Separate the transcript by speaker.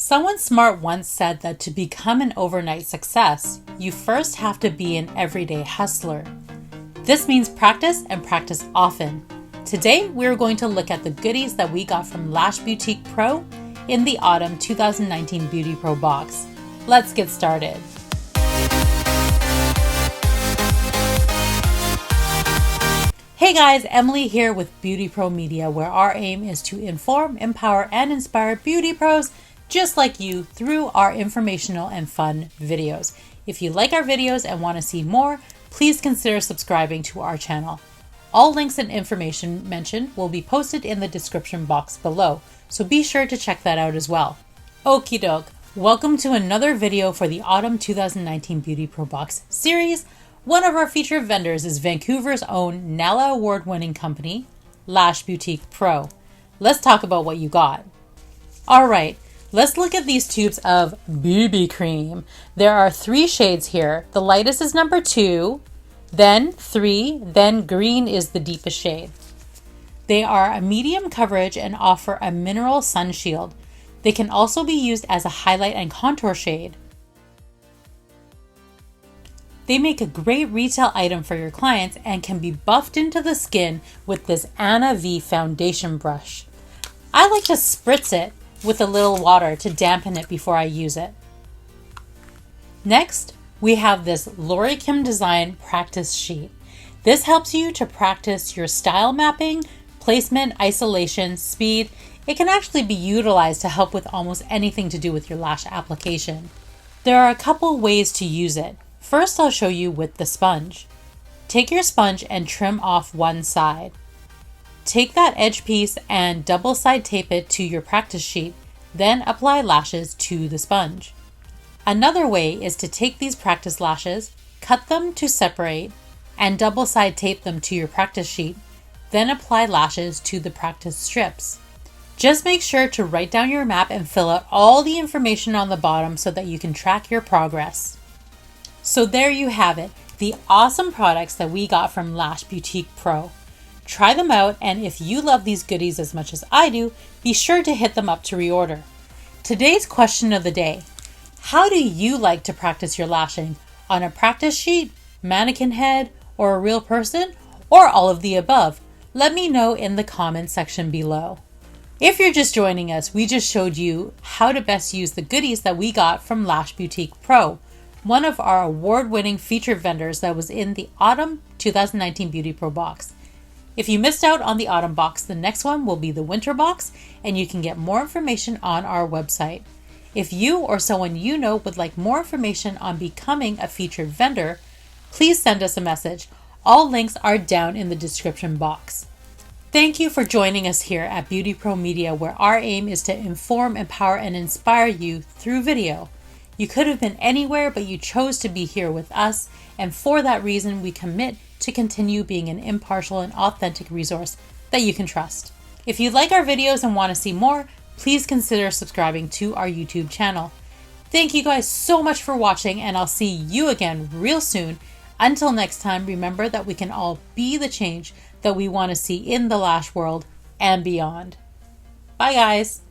Speaker 1: Someone smart once said that to become an overnight success, you first have to be an everyday hustler. This means practice and practice often. Today, we're going to look at the goodies that we got from Lash Beautique Pro in the autumn 2019 BeautyPro Box. Let's get started. Hey guys, Emily here with BeautyPro Media, where our aim is to inform, empower, and inspire beauty pros just like you through our informational and fun videos. If you like our videos and want to see more, please consider subscribing to our channel. All links and information mentioned will be posted in the description box below, so be sure to check that out as well. Okie doke, welcome to another video for the Autumn 2019 BeautyPro Box series. One of our featured vendors is Vancouver's own NALA award-winning company, Lash Beautique Pro. Let's talk about what you got. Alright, let's look at these tubes of BB cream. There are 3 shades here. The lightest is number 2, then 3, then green is the deepest shade. They are a medium coverage and offer a mineral sun shield. They can also be used as a highlight and contour shade. They make a great retail item for your clients and can be buffed into the skin with this Anna V foundation brush. I like to spritz it with a little water to dampen it before I use it. Next, we have this Lori Kim Design practice sheet. This helps you to practice your style mapping, placement, isolation, speed. It can actually be utilized to help with almost anything to do with your lash application. There are a couple ways to use it. First, I'll show you with the sponge. Take your sponge and trim off one side. Take that edge piece and double side tape it to your practice sheet, then apply lashes to the sponge. Another way is to take these practice lashes, cut them to separate, and double side tape them to your practice sheet, then apply lashes to the practice strips. Just make sure to write down your map and fill out all the information on the bottom so that you can track your progress. So there you have it, the awesome products that we got from Lash Beautique Pro. Try them out, and if you love these goodies as much as I do, be sure to hit them up to reorder. Today's question of the day: how do you like to practice your lashing? On a practice sheet, mannequin head, or a real person, or all of the above? Let me know in the comments section below. If you're just joining us, we just showed you how to best use the goodies that we got from Lash Beautique Pro, one of our award-winning featured vendors that was in the Autumn 2019 BeautyPro Box. If you missed out on the Autumn box, the next one will be the Winter box, and you can get more information on our website. If you or someone you know would like more information on becoming a featured vendor, please send us a message. All links are down in the description box. Thank you for joining us here at BeautyPro Media, where our aim is to inform, empower, and inspire you through video. You could have been anywhere, but you chose to be here with us, and for that reason, we commit to continue being an impartial and authentic resource that you can trust. If you like our videos and want to see more, please consider subscribing to our YouTube channel. Thank you guys so much for watching, and I'll see you again real soon. Until next time, remember that we can all be the change that we want to see in the lash world and beyond. Bye guys!